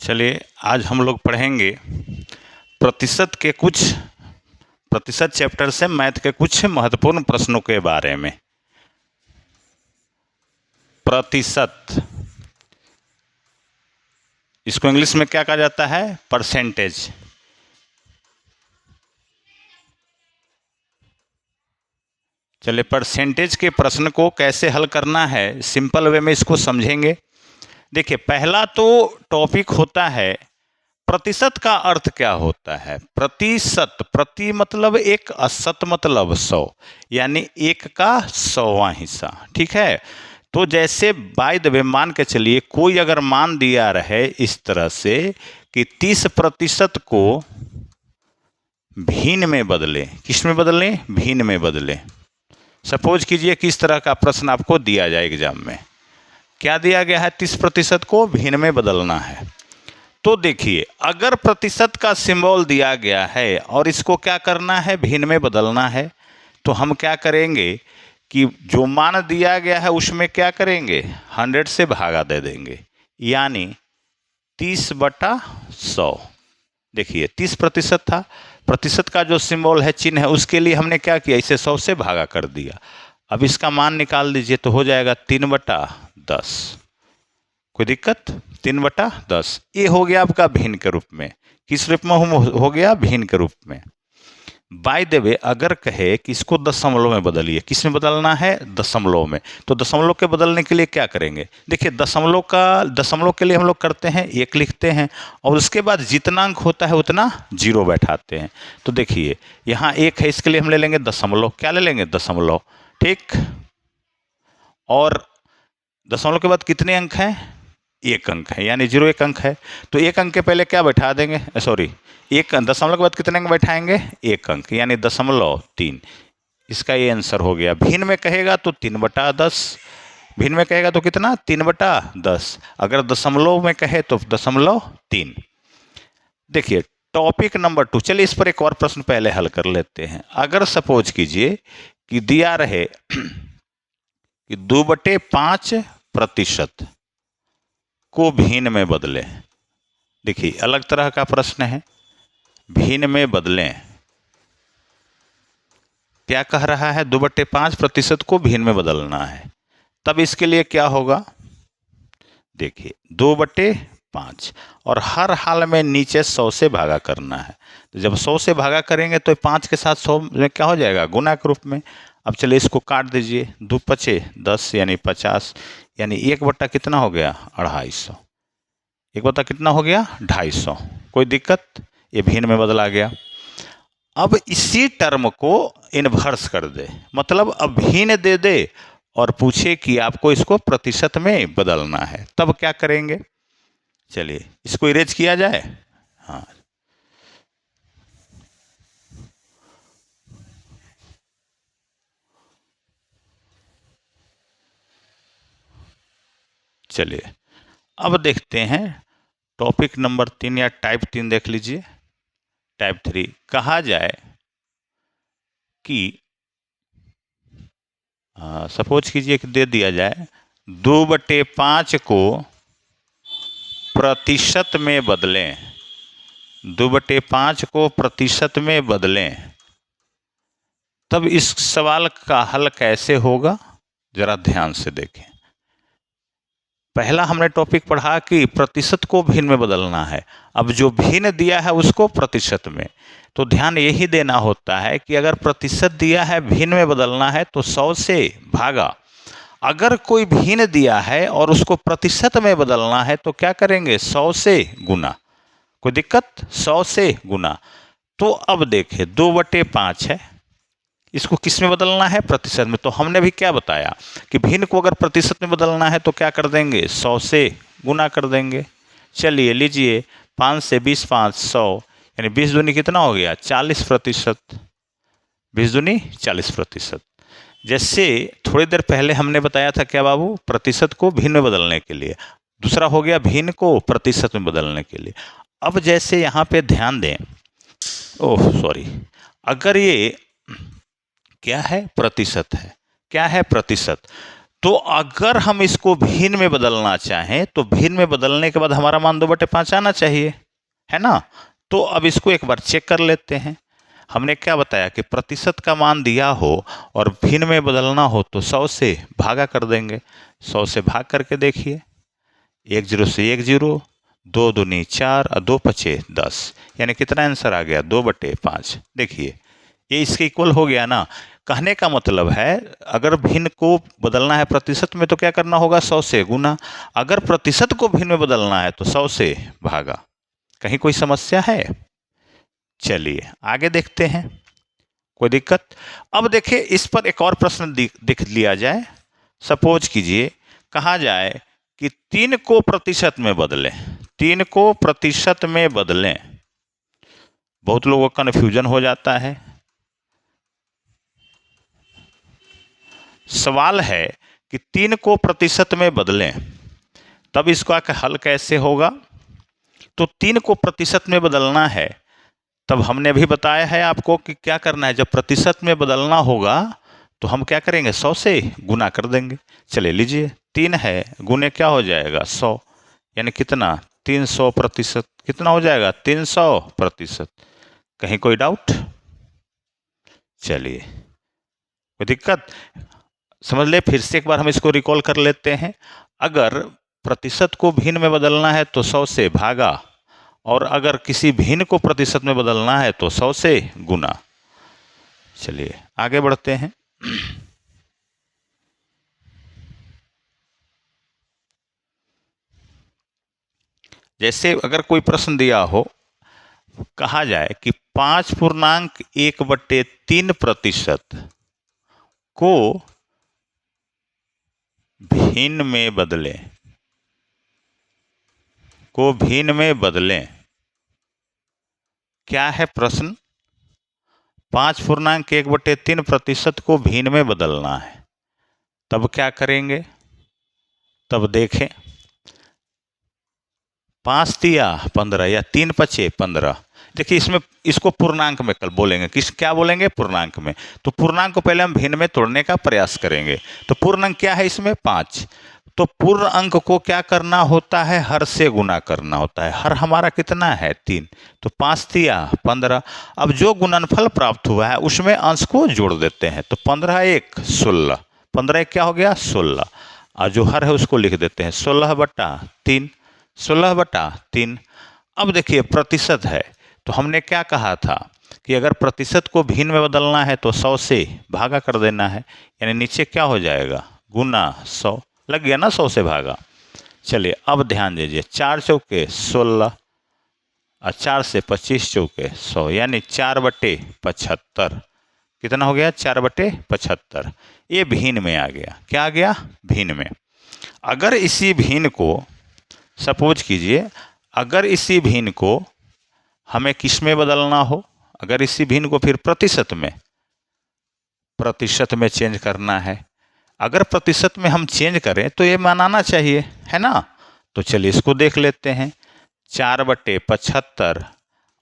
चलिए आज हम लोग पढ़ेंगे प्रतिशत चैप्टर से मैथ के कुछ महत्वपूर्ण प्रश्नों के बारे में। प्रतिशत, इसको इंग्लिश में क्या कहा जाता है? परसेंटेज। चलिए परसेंटेज के प्रश्न को कैसे हल करना है सिंपल वे में इसको समझेंगे। देखिए पहला तो टॉपिक होता है प्रतिशत का अर्थ क्या होता है। प्रतिशत, प्रति मतलब एक, असत मतलब 100, यानी एक का 100वां हिस्सा। ठीक है, तो जैसे बाय द वे मान के चलिए कोई अगर मान दिया रहे इस तरह से कि 30% को भिन्न में बदलें। किस में बदलें? भिन्न में बदलें। सपोज कीजिए किस तरह का प्रश्न आपको दिया जाए एग्जाम में, क्या दिया गया है? 30% को भिन्न में बदलना है। तो देखिए अगर प्रतिशत का सिंबल दिया गया है और इसको क्या करना है? भिन्न में बदलना है, तो हम क्या करेंगे कि जो मान दिया गया है उसमें क्या करेंगे? 100 से भागा दे देंगे, यानी 30/100। देखिए 30% था, प्रतिशत का जो सिंबल है, चिन्ह है, उसके लिए हमने क्या किया? इसे 100 से भागा कर दिया। अब इसका मान निकाल दीजिए तो हो जाएगा 3/10। कोई दिक्कत? 3/10 ये हो गया आपका भिन्न के रूप में। किस रूप में हो गया? भिन्न के रूप में। बाय द वे अगर कहे कि इसको दशमलव में बदलिए, किस में बदलना है? दशमलव में। तो दशमलव के बदलने के लिए क्या करेंगे? देखिए दशमलव के लिए हम लोग करते हैं 1 लिखते हैं और उसके बाद जितना अंक होता है उतना 0 बैठाते हैं। तो देखिए यहाँ 1 है, इसके लिए हम ले लेंगे दशमलव। क्या ले लेंगे? दशमलव। ठीक, और दशमलव के बाद कितने अंक हैं? 1 अंक है, यानी 0 1 अंक है। तो 1 अंक के पहले क्या बैठा देंगे? सॉरी, 1 दशमलव के बाद कितने अंक बैठाएंगे? 1 अंक, यानी 0.3। इसका ये आंसर हो गया। भिन्न में कहेगा तो 3/10, भिन्न में कहेगा तो कितना? 3/10। अगर दशमलव में कहे तो 0.3। देखिए टॉपिक नंबर 2, चलिए इस पर एक और प्रश्न पहले हल कर लेते हैं। अगर सपोज कीजिए कि दिया रहे कि 2/5% को भिन्न में बदलें। देखिए अलग तरह का प्रश्न है, भिन्न में बदलें। क्या कह रहा है? 2/5% को भिन्न में बदलना है। तब इसके लिए क्या होगा? देखिए 2/5 और हर हाल में नीचे 100 से भागा करना है। तो जब 100 से भागा करेंगे तो 5 के साथ 100 में क्या हो जाएगा? गुना के रूप में। अब चलिए इसको काट दीजिए, 2×5 = 10 यानी 50, यानी 1/ कितना हो गया? 250। 1/ कितना हो गया? 250। कोई दिक्कत? ये भिन्न में बदला गया। अब इसी टर्म को इन्वर्स कर दे, मतलब अब भिन्न दे दे और पूछे कि आपको इसको प्रतिशत में बदलना है, तब क्या करेंगे? चलिए इसको इरेज किया जाए। हाँ, चलिए अब देखते हैं टॉपिक नंबर 3 या टाइप 3 देख लीजिए। टाइप 3 कहा जाए कि सपोज कीजिए कि दे दिया जाए 2/5 को प्रतिशत में बदलें। 2/5 को प्रतिशत में बदलें, तब इस सवाल का हल कैसे होगा? जरा ध्यान से देखें। पहला हमने टॉपिक पढ़ा कि प्रतिशत को भिन्न में बदलना है। अब जो भिन्न दिया है उसको प्रतिशत में, तो ध्यान यही देना होता है कि अगर प्रतिशत दिया है भिन्न में बदलना है तो 100 से भागा। अगर कोई भिन्न दिया है और उसको प्रतिशत में बदलना है तो क्या करेंगे? 100 से गुना। कोई दिक्कत? 100 से गुना। तो अब देखिए 2/5 है, इसको किस में बदलना है? प्रतिशत में। तो हमने भी क्या बताया कि भिन्न को अगर प्रतिशत में बदलना है तो क्या कर देंगे? 100 से गुना कर देंगे। चलिए लीजिए 5 से 20 5 100, यानी 20 दूनी कितना हो गया? 40%। 20 दूनी 40%। जैसे थोड़ी देर पहले हमने बताया था क्या बाबू? प्रतिशत को भिन्न में बदलने के लिए। दूसरा हो गया भिन्न को प्रतिशत में बदलने के लिए। अब जैसे यहाँ पे ध्यान दें, ओह सॉरी, अगर ये क्या है? प्रतिशत है। क्या है? प्रतिशत। तो अगर हम इसको भिन्न में बदलना चाहें तो भिन्न में बदलने के बाद हमारा मान 2/5 आना चाहिए, है ना। तो अब इसको एक बार चेक कर लेते हैं। हमने क्या बताया कि प्रतिशत का मान दिया हो और भिन्न में बदलना हो तो 100 से भागा कर देंगे। 100 से भाग करके देखिए, 1 0 से 1 0, 2 दूनी 4 और 2 पचे 10, यानी कितना आंसर आ गया 2/5। देखिए ये इसके इक्वल हो गया ना। कहने का मतलब है अगर भिन्न को बदलना है प्रतिशत में तो क्या करना होगा, 100 से गुना। अगर प्रतिशत को भिन्न में बदलना है तो 100 से भागा। कहीं कोई समस्या है? चलिए आगे देखते हैं, कोई दिक्कत? अब देखिए इस पर एक और प्रश्न देख लिया जाए। सपोज कीजिए कहा जाए कि 3 को प्रतिशत में बदलें, 3 को प्रतिशत में बदलें। बहुत लोगों का कन्फ्यूजन हो जाता है। सवाल है कि 3 को प्रतिशत में बदलें, तब इसका हल कैसे होगा? तो 3 को प्रतिशत में बदलना है, तब हमने अभी बताया है आपको कि क्या करना है। जब प्रतिशत में बदलना होगा तो हम क्या करेंगे, 100 से गुना कर देंगे। चले लीजिए 3 है गुने क्या हो जाएगा 100, यानी कितना 300 प्रतिशत। कितना हो जाएगा 300 प्रतिशत। कहीं कोई डाउट? चलिए कोई दिक्कत? समझ ले, फिर से एक बार हम इसको रिकॉल कर लेते हैं। अगर प्रतिशत को भिन्न में बदलना है तो 100 से भागा, और अगर किसी भिन्न को प्रतिशत में बदलना है तो 100 से गुना। चलिए आगे बढ़ते हैं। जैसे अगर कोई प्रश्न दिया हो, कहा जाए कि 5.1/3% को भिन्न में बदलें, को भिन्न में बदलें। क्या है प्रश्न? 5.1/3% को भिन्न में बदलना है, तब क्या करेंगे? तब देखें, 5 तिया 15 या 3 पचे 15। देखिए इसमें इसको पूर्णांक में कल बोलेंगे, किस क्या बोलेंगे, पूर्णांक में। तो पूर्णांक को पहले हम भिन्न में तोड़ने का प्रयास करेंगे। तो पूर्ण अंक क्या है इसमें 5, तो पूर्ण अंक को क्या करना होता है, हर से गुना करना होता है। हर हमारा कितना है 3, तो 5 तिया 15। अब जो गुणनफल प्राप्त हुआ है उसमें अंश को जोड़ देते हैं, तो 15 1 16, 15 1 क्या हो गया 16, और जो हर है उसको लिख देते हैं 16/3, 16/3। अब देखिए प्रतिशत है, तो हमने क्या कहा था कि अगर प्रतिशत को भिन्न में बदलना है तो 100 से भागा कर देना है, यानी नीचे क्या हो जाएगा गुना 100। लग गया ना 100 से भागा। चलिए अब ध्यान दीजिए, 4 चौके 16 और 4 से 25 चौके 100, यानी 4/75। कितना हो गया 4/75। ये भिन्न में आ गया। क्या आ गया? भिन्न में। अगर इसी भिन्न को सपोज कीजिए, अगर इसी भिन्न को हमें किस में बदलना हो, अगर इसी भिन्न को फिर प्रतिशत में चेंज करना है। अगर प्रतिशत में हम चेंज करें तो ये मानाना चाहिए, है ना। तो चलिए इसको देख लेते हैं। 4/75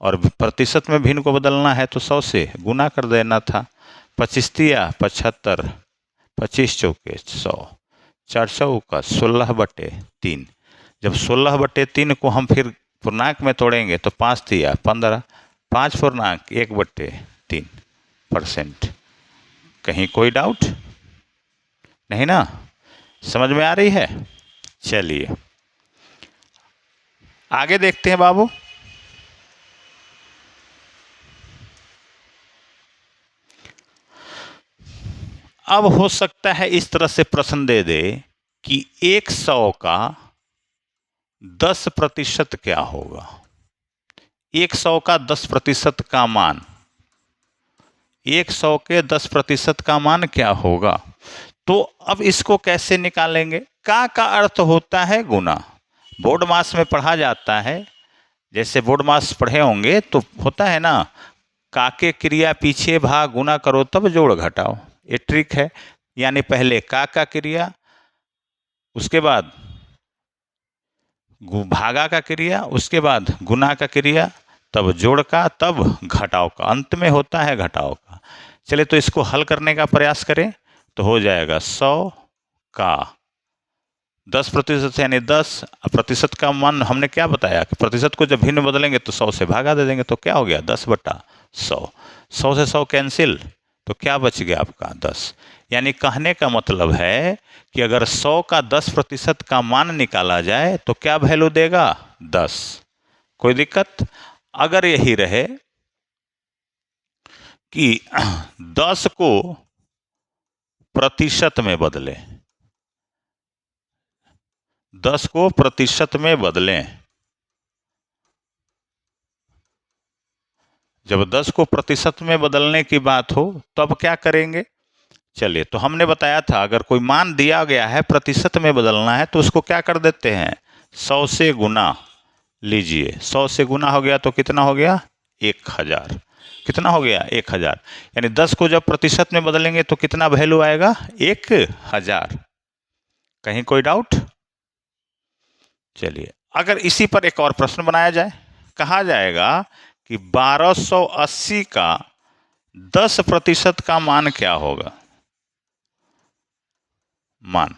और प्रतिशत में भिन्न को बदलना है तो 100 से गुना कर देना था। 25 तिया 75, 25 चौके 100, 4 चौका 16/3। जब 16/3 को हम फिर पूर्णांक में तोड़ेंगे तो 5 तिया 15, 5 पूर्णांक 1/3%। कहीं कोई डाउट नहीं ना? समझ में आ रही है? चलिए आगे देखते हैं बाबू। अब हो सकता है इस तरह से प्रश्न दे दे कि 100 का 10% क्या होगा। 100 का 10% का मान, 100 के 10% का मान क्या होगा? तो अब इसको कैसे निकालेंगे? का अर्थ होता है गुना। बोर्ड मास में पढ़ा जाता है, जैसे बोर्ड मास पढ़े होंगे तो होता है ना, का के क्रिया पीछे भाग गुना करो तब जोड़ घटाओ। ये ट्रिक है। यानी पहले का क्रिया, उसके बाद भागा का क्रिया, उसके बाद गुना का क्रिया, तब जोड़ का, तब घटाव का, अंत में होता है घटाव का। चलिए तो इसको हल करने का प्रयास करें तो हो जाएगा 100 का 10% यानी 10। प्रतिशत का मान हमने क्या बताया कि प्रतिशत को जब भिन्न बदलेंगे तो 100 से भागा दे देंगे, तो क्या हो गया 10/100। 100 से 100 कैंसिल, तो क्या बच गया आपका 10। यानी कहने का मतलब है कि अगर 100 का 10% का मान निकाला जाए तो क्या वैल्यू देगा 10। कोई दिक्कत? अगर यही रहे कि 10 को प्रतिशत में बदलें, 10 को प्रतिशत में बदलें, जब 10 को प्रतिशत में बदलने की बात हो तब क्या करेंगे? चलिए, तो हमने बताया था अगर कोई मान दिया गया है प्रतिशत में बदलना है तो उसको क्या कर देते हैं 100 से गुना। लीजिए 100 से गुना हो गया तो कितना हो गया 1000। कितना हो गया 1000। यानी 10 को जब प्रतिशत में बदलेंगे तो कितना वैल्यू आएगा 1000। कहीं कोई डाउट? चलिए, अगर इसी पर एक और प्रश्न बनाया जाए, कहा जाएगा कि 1280 का 10% का मान क्या होगा। मान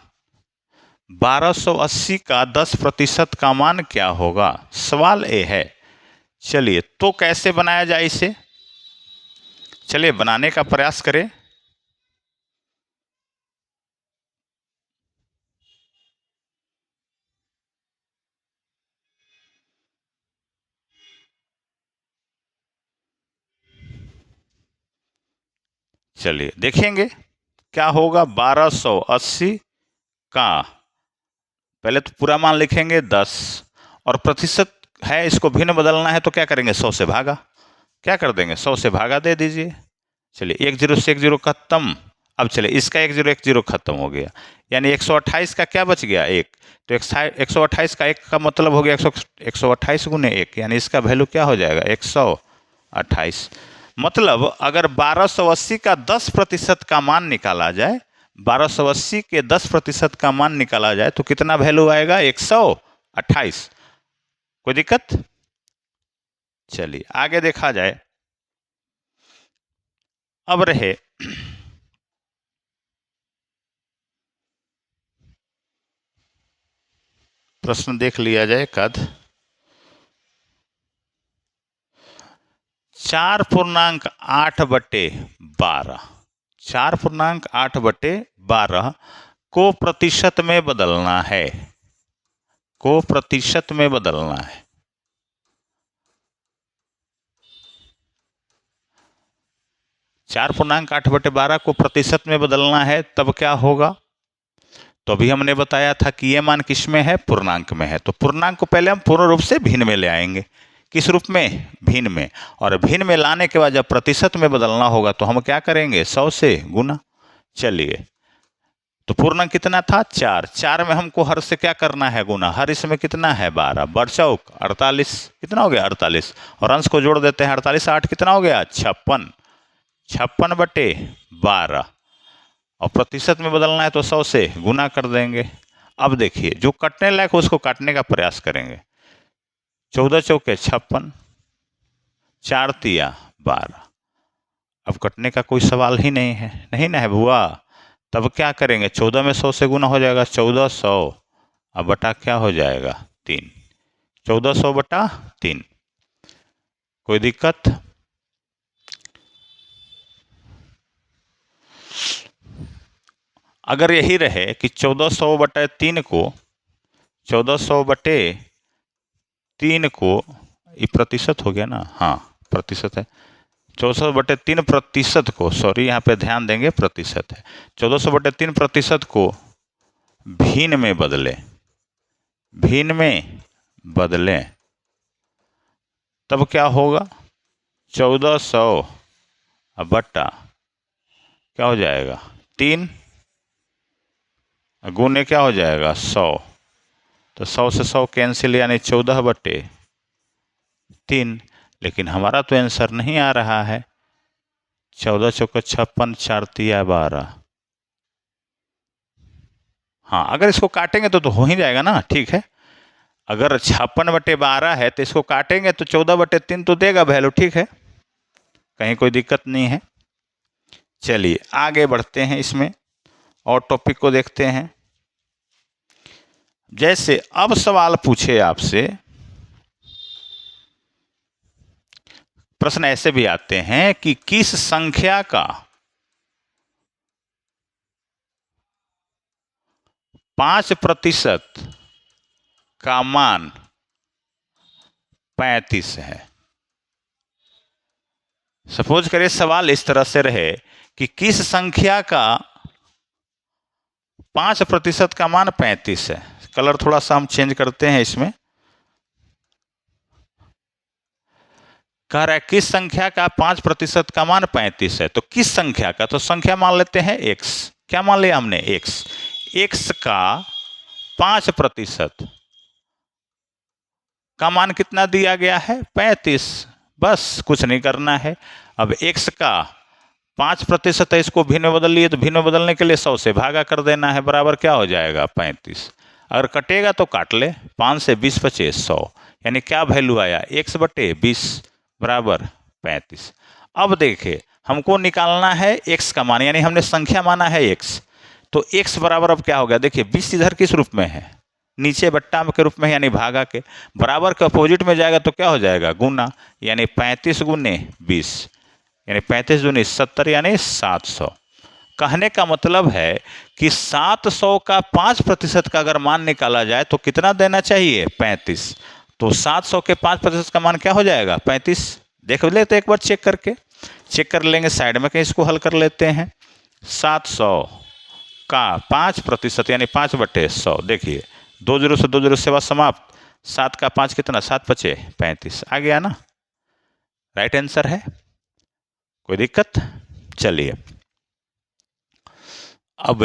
1280 का 10% का मान क्या होगा, सवाल ये है। चलिए, तो कैसे बनाया जाए इसे, चलिए बनाने का प्रयास करें। चलिए देखेंगे क्या होगा। 1280 का पहले तो पूरा मान लिखेंगे 10, और प्रतिशत है इसको भिन्न बदलना है तो क्या करेंगे 100 से भागा। क्या कर देंगे 100 से भागा दे दीजिए। चलिए 1 0 से 1 0 खत्म। अब चलिए इसका 1 0 1 0 खत्म हो गया, यानी 128 का क्या बच गया 1। तो 128 का 1 का मतलब हो गया 128 गुने 1, यानी इसका वैल्यू क्या हो जाएगा 128। मतलब अगर 1280 का 10% का मान निकाला जाए, 1280 के 10% का मान निकाला जाए तो कितना वैल्यू आएगा 128। कोई दिक्कत? चलिए आगे देखा जाए। अब रहे प्रश्न देख लिया जाए कद 4.8/12, 4.8/12 को प्रतिशत में बदलना है, को प्रतिशत में बदलना है। 4.8/12 को प्रतिशत में बदलना है तब क्या होगा। तो अभी हमने बताया था कि ये मान किस में है, पूर्णांक में है। तो पूर्णांक को पहले हम पूर्ण रूप से भिन्न में ले आएंगे। किस रूप में, भिन्न में। और भिन्न में लाने के बाद जब प्रतिशत में बदलना होगा तो हम क्या करेंगे 100 से गुना। चलिए, तो पूर्णांक कितना था 4, 4 में हमको हर से क्या करना है गुना। हर इसमें कितना है 12, बरचौक 48, कितना हो गया 48। और अंश को जोड़ देते हैं 48 8 कितना हो गया 56, 56/12। और प्रतिशत में बदलना है तो 100 से गुना कर देंगे। अब देखिए जो कटने लायक हो उसको काटने का प्रयास करेंगे। 14 चौके 56, 4 तिया 12। अब कटने का कोई सवाल ही नहीं है, नहीं ना है बुआ। तब क्या करेंगे 14 में 100 से गुना हो जाएगा 1400, अब बटा क्या हो जाएगा 3, 1400/3। कोई दिक्कत? अगर यही रहे कि 1400/3 को 1400/3 को, ये प्रतिशत हो गया ना, हाँ प्रतिशत है। 1400/3 प्रतिशत को, सॉरी यहाँ पे ध्यान देंगे प्रतिशत है। 1400/3 प्रतिशत को भिन्न में बदलें, भिन्न में बदलें तब क्या होगा 1400 बटा क्या हो जाएगा 3 गुने क्या हो जाएगा 100। तो 100 से 100 कैंसिल, यानी 14/3। लेकिन हमारा तो आंसर नहीं आ रहा है। 14 चौके 56, 4 तिया 12। हाँ, अगर इसको काटेंगे तो हो ही जाएगा ना, ठीक है। अगर 56/12 है तो इसको काटेंगे तो 14/3 तो देगा वैल्यू, ठीक है, कहीं कोई दिक्कत नहीं है। चलिए आगे बढ़ते हैं, इसमें और टॉपिक को देखते हैं। जैसे अब सवाल पूछे आपसे, प्रश्न ऐसे भी आते हैं कि किस संख्या का 5% का मान 35 है। सपोज करिए सवाल इस तरह से रहे कि किस संख्या का 5% का मान 35 है। कलर थोड़ा सा हम चेंज करते हैं इसमें। कह रहा है किस संख्या का 5% का मान 35 है। तो किस संख्या का, तो संख्या मान लेते हैं x। क्या मान लिया हमने, x का 5% का मान कितना दिया गया है, 35। बस कुछ नहीं करना है। अब x का 5% है, इसको भिन्न में बदल लिए, तो भिन्न में बदलने के लिए 100 से भागा कर देना है, बराबर क्या हो जाएगा 35। अगर कटेगा तो काट ले, 5 से 20 बचे 100, यानी क्या वैल्यू आया, x/20 बराबर 35। अब देखिए हमको निकालना है x का मान, यानी हमने संख्या माना है x, तो x बराबर अब क्या हो गया, देखिए 20 इधर किस रूप में है, नीचे बट्टा के रूप में, यानी भागा के, बराबर के अपोजिट में जाएगा तो क्या हो जाएगा, गुना, यानी 35 गुने 20, यानी 35 दूनी 70, यानी 700। कहने का मतलब है कि 700 का 5% का अगर मान निकाला जाए तो कितना देना चाहिए, 35। तो 700 के 5% का मान क्या हो जाएगा, 35। देख लेते एक बार चेक करके, चेक कर लेंगे साइड में, कहीं इसको हल कर लेते हैं। 700 का 5% यानी 5/100, देखिए 2 जीरो से 2 जीरो सेवा समाप्त, 7 का 5 कितना, 7 बचे 35, आ गया ना, राइट आंसर है। कोई दिक्कत, चलिए अब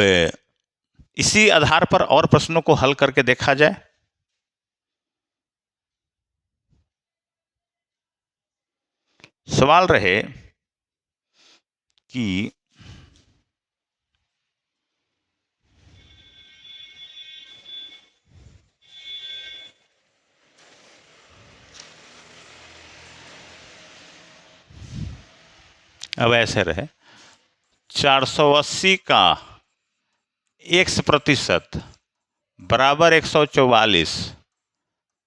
इसी आधार पर और प्रश्नों को हल करके देखा जाए। सवाल रहे कि अब ऐसे रहे 480 का x% बराबर 144,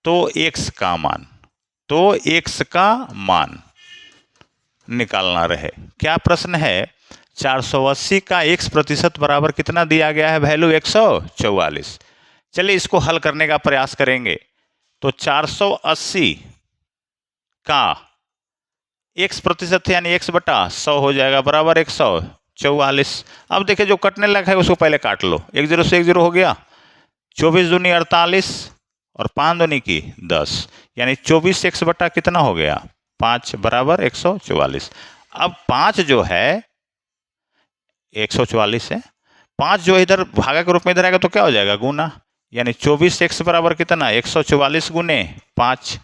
तो x का मान, तो x का मान निकालना रहे। क्या प्रश्न है, 480 का x% बराबर कितना दिया गया है, वैल्यू 144। चलिए इसको हल करने का प्रयास करेंगे। तो 480 का x% यानी x/100 हो जाएगा, बराबर 144। अब देखिए जो कटने लगा है उसको पहले काट लो, 1 जीरो से 1 जीरो हो गया, 24 दूनी 48 और 5 दूनी की 10, यानी 24 x/ कितना हो गया, 5 बराबर 144। अब 5 जो है 144 है, 5 जो इधर भागा के रूप में इधर आएगा तो क्या हो जाएगा, गुना, यानी 24x बराबर कितना, 144 गुने 5,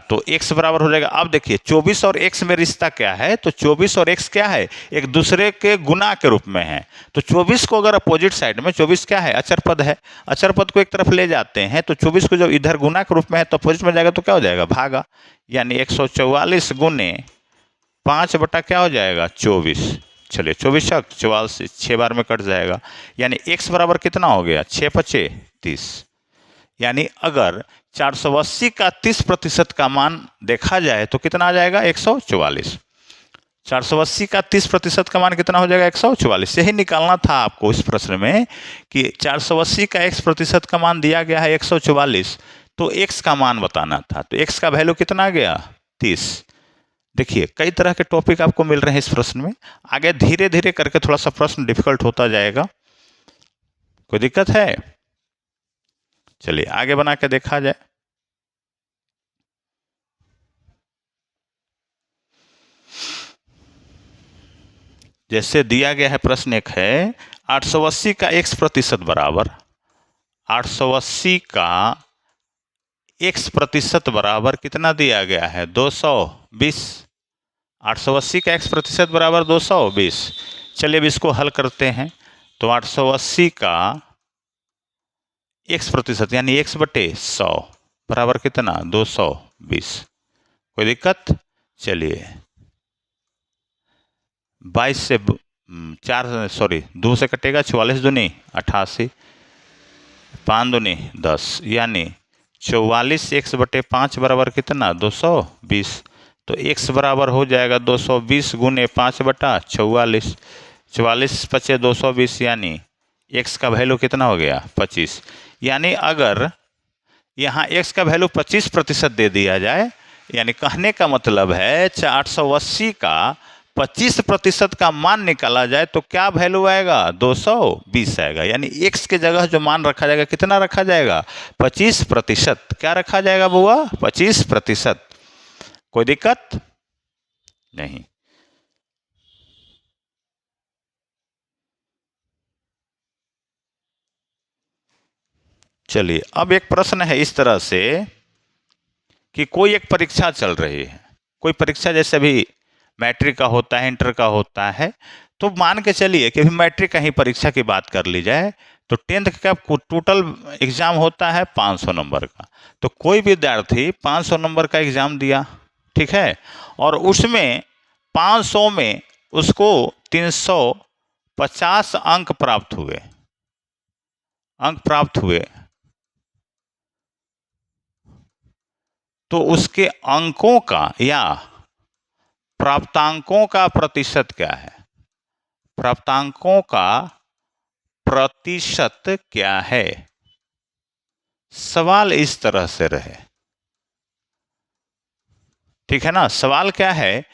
तो x बराबर हो जाएगा। अब देखिए 24 और x में रिश्ता क्या है, तो 24 और x क्या है, एक दूसरे के गुना के रूप में है। तो 24 को अगर अपोजिट साइड में, 24 क्या है, अचर पद है, अचर पद को एक तरफ ले जाते हैं, तो 24 को जब इधर गुना के रूप में है तो अपोजिट में जाएगा तो क्या हो जाएगा, भागा, यानी 144 गुने 5 बटा क्या हो जाएगा, 24। चलिए 24 44 6 बार में कट जाएगा, यानी x बराबर कितना हो गया, 6×5 30। यानी अगर 480 का 30% का मान देखा जाए तो कितना आ जाएगा, 144। 480 का 30% का मान कितना हो जाएगा, 144। यही निकालना था आपको इस प्रश्न में कि 480 का x% का मान दिया गया है 144, तो x का मान बताना था। तो x का वैल्यू कितना आ गया, 30। देखिए कई तरह के टॉपिक आपको मिल रहे हैं इस प्रश्न में, आगे धीरे धीरे करके थोड़ा सा प्रश्न डिफिकल्ट होता जाएगा। कोई दिक्कत है, चलिए आगे बना के देखा जाए। जैसे दिया गया है प्रश्न एक है, 880 का x% बराबर, 880 का x% बराबर कितना दिया गया है, 220। 880 का x% बराबर 220। चलिए अब इसको हल करते हैं। तो 880 का x% यानी x/100 बराबर कितना, 220। कोई दिक्कत, चलिए 22 से 4 2 से कटेगा, 44 दूनी 88, 5 दूनी 10, यानी 44 x बटे 5 बराबर कितना 220। तो x बराबर हो जाएगा 220 गुने 5 बटा 44। 44 पचे 220, यानी x का वैल्यू कितना हो गया 25। यानी अगर यहाँ x का वैल्यू 25% दे दिया जाए, यानी कहने का मतलब है 880 का 25% का मान निकाला जाए तो क्या वैल्यू आएगा 220 आएगा। यानी x के जगह जो मान रखा जाएगा कितना रखा जाएगा 25%। क्या रखा जाएगा बुआ 25%। कोई दिक्कत नहीं। चलिए अब एक प्रश्न है इस तरह से कि कोई एक परीक्षा चल रही है, कोई परीक्षा जैसे अभी मैट्रिक का होता है, इंटर का होता है, तो मान के चलिए कि अभी मैट्रिक का ही परीक्षा की बात कर ली जाए तो 10th का टोटल एग्जाम होता है 500 नंबर का। तो कोई विद्यार्थी 500 नंबर का एग्जाम दिया, ठीक है, और उसमें 500 में उसको 350 अंक प्राप्त हुए। तो उसके अंकों का या प्राप्तांकों का प्रतिशत क्या है, प्राप्तांकों का प्रतिशत क्या है। सवाल इस तरह से रहे, ठीक है ना। सवाल क्या है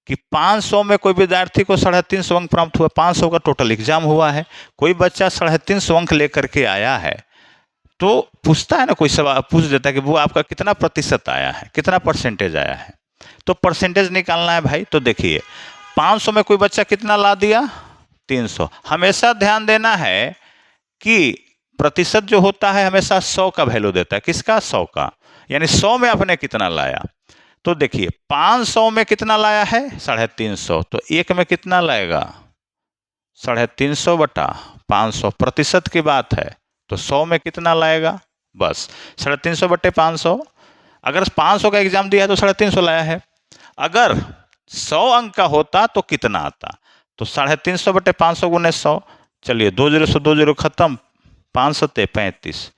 कि 500 में कोई विद्यार्थी को 350 अंक प्राप्त हुआ, 500 का टोटल एग्जाम हुआ है, कोई बच्चा 350 अंक लेकर के आया है, तो पूछता है ना, कोई सवाल पूछ देता है कि वो आपका कितना प्रतिशत आया है, कितना परसेंटेज आया है। तो परसेंटेज निकालना है भाई। तो देखिए 500 में कोई बच्चा कितना ला दिया 300। हमेशा ध्यान देना है कि प्रतिशत जो होता है हमेशा 100 का वैल्यू देता है। किसका 100 का, यानी 100 में आपने कितना लाया। तो देखिए 500 में कितना लाया है 350, तो एक में कितना लाएगा 350 बटा 500, प्रतिशत की बात है तो 100 में कितना लाएगा बस 350 बटे 500। अगर 500 का एग्जाम दिया है तो 350 लाया है। अगर 100 अंक का होता तो कितना आता, तो 350 बटे 500 गुने 100। चलिए 2 0 से 2 0 खत्म, 5 सत्ते 35।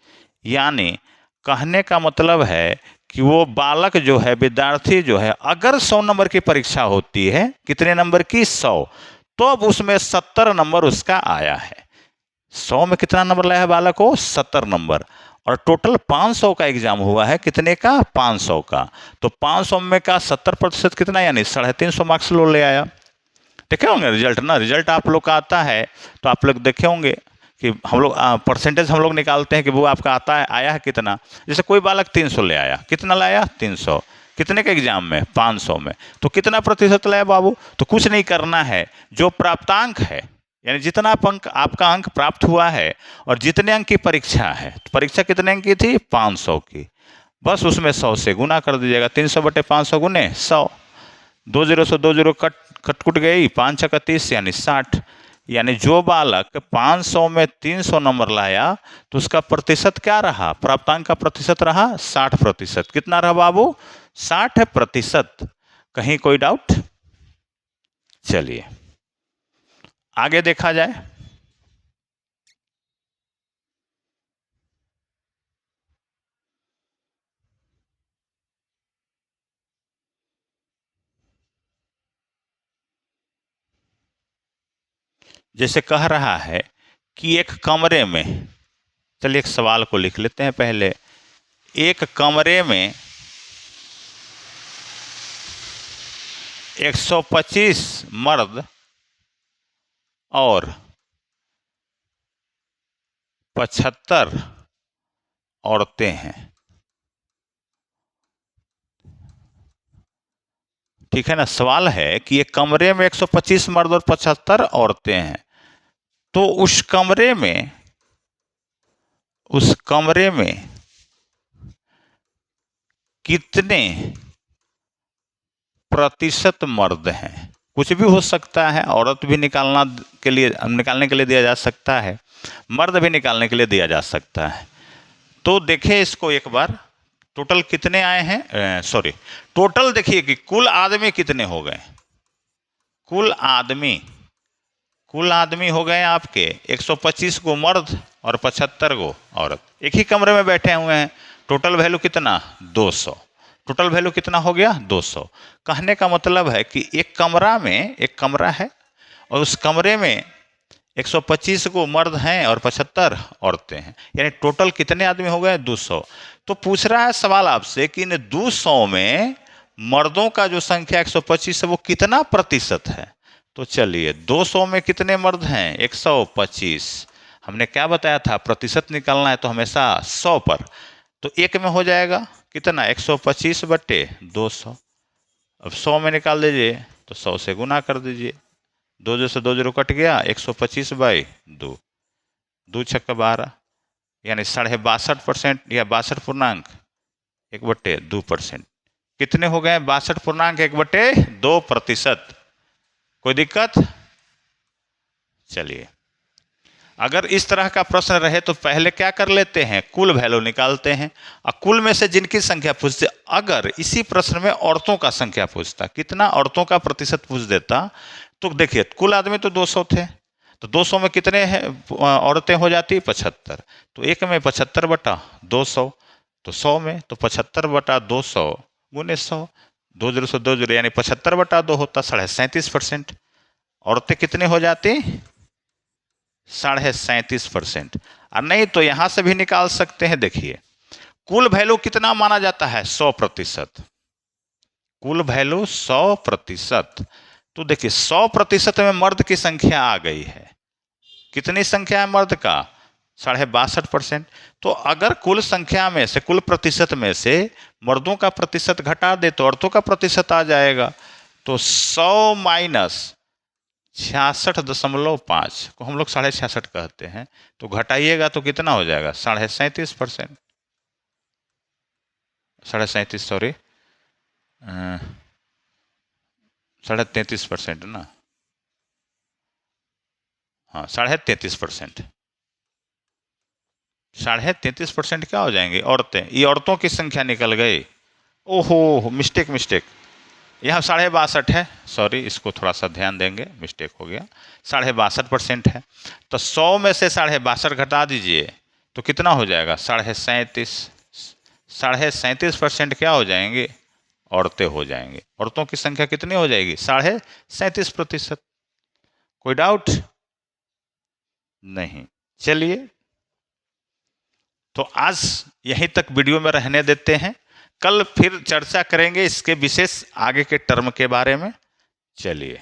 यानी कहने का मतलब है कि वो बालक जो है, विद्यार्थी जो है, अगर 100 नंबर की परीक्षा होती है, कितने नंबर की 100, तो अब उसमें 70 नंबर उसका आया है। 100 में कितना नंबर लाया है बालक को 70 नंबर, और टोटल 500 का एग्जाम हुआ है, कितने का 500 का। तो 500 में का 70% कितना, यानी 350 मार्क्स लो ले आया। देखे होंगे रिजल्ट ना, रिजल्ट आप लोग का आता है तो आप लोग देखे होंगे कि हम लोग परसेंटेज हम लोग निकालते हैं कि वो आपका आता है, आया है कितना। जैसे कोई बालक 300 ले आया, कितना लाया 300, कितने के एग्जाम में 500 में, तो कितना प्रतिशत लाया बाबू। तो कुछ नहीं करना है, जो प्राप्तांक है, यानी जितना अंक आपका अंक प्राप्त हुआ है और जितने अंक की परीक्षा है, तो परीक्षा कितने अंक की थी 500 की, बस उसमें 100 से गुना कर दीजिएगा। 300 बटे 500 गुने 100। 2 0 से 2 0 कट गई, 5 छक्का 30 यानी 60। यानी जो बालक 500 में 300 नंबर लाया तो उसका प्रतिशत क्या रहा, प्राप्तांक का प्रतिशत रहा 60%। कितना रहा बाबू 60%। कहीं कोई डाउट। चलिए आगे देखा जाए। जैसे कह रहा है कि एक कमरे में, चलिए एक सवाल को लिख लेते हैं पहले। एक कमरे में 125 मर्द और 75 औरतें हैं, ठीक है ना। सवाल है कि एक कमरे में 125 मर्द और 75 औरतें हैं, तो उस कमरे में कितने प्रतिशत मर्द हैं। कुछ भी हो सकता है, औरत भी निकालने के लिए दिया जा सकता है, मर्द भी निकालने के लिए दिया जा सकता है। तो देखें इसको एक बार, टोटल कितने आए हैं, सॉरी टोटल देखिए कि कुल आदमी कितने हो गए। कुल आदमी हो गए आपके 125 को मर्द और 75 गो औरत एक ही कमरे में बैठे हुए हैं। टोटल वैल्यू कितना? 200। टोटल वैल्यू कितना हो गया? 200। कहने का मतलब है कि एक कमरा है और उस कमरे में 125 को मर्द हैं और 75 औरतें हैं, यानी टोटल कितने आदमी हो गए? 200। तो पूछ रहा है सवाल आपसे कि इन 200 में मर्दों का जो संख्या 125 है वो कितना प्रतिशत है? तो चलिए 200 में कितने मर्द हैं? 125। हमने क्या बताया था? प्रतिशत निकालना है तो हमेशा 100 पर। तो एक में हो जाएगा कितना? 125 बटे 200। अब 100 में निकाल दीजिए तो 100 से गुना कर दीजिए। 2 से 2 जीरो कट गया, 125 बाई 2, 2 छक्का 12, यानी 62.5% या 62.1/2%। कितने हो गए? 62.1/2%। कोई दिक्कत? चलिए, अगर इस तरह का प्रश्न रहे तो पहले क्या कर लेते हैं? कुल वैल्यू निकालते हैं और कुल में से जिनकी संख्या पूछते। अगर इसी प्रश्न में औरतों का संख्या पूछता, कितना औरतों का प्रतिशत पूछ देता, तो देखिए कुल आदमी तो 200 थे, तो 200 में कितने हैं औरतें हो जाती? 75। तो एक में 75 बटा 200, तो 100 में तो 75 बटा 200 गुने 100, 2 जीरो से 2 जीरो, यानी 75 बटा 2 होता 37.5%। औरतें कितने हो जाती? 37.5%। और नहीं तो यहां से भी निकाल सकते हैं। देखिए कुल वैल्यू कितना माना जाता है? 100%। कुल वैल्यू 100%। तो देखिए 100% में मर्द की संख्या आ गई है। कितनी संख्या है मर्द का? 62.5%। तो अगर कुल संख्या में से, कुल प्रतिशत में से मर्दों का प्रतिशत घटा दे तो औरतों का प्रतिशत आ जाएगा। तो 100 माइनस 66.5 को हम लोग 66.5 कहते हैं, तो घटाइएगा तो कितना हो जाएगा? 37.5%। 37.5 सॉरी 33.5% ना, हाँ 33.5%। 33.5% क्या हो जाएंगे? औरतें। ये औरतों की संख्या निकल गई। ओहो, मिस्टेक। यहाँ 62.5 है, सॉरी, इसको थोड़ा सा ध्यान देंगे, मिस्टेक हो गया। 62.5% है, तो 100 में से 62.5 घटा दीजिए तो कितना हो जाएगा? 37.5। 37.5% क्या हो जाएंगे? औरतें हो जाएंगे। औरतों की संख्या कितनी हो जाएगी? 37.5%। कोई डाउट? नहीं। चलिए, तो आज यहीं तक वीडियो में रहने देते हैं। कल फिर चर्चा करेंगे इसके विशेष आगे के टर्म के बारे में। चलिए।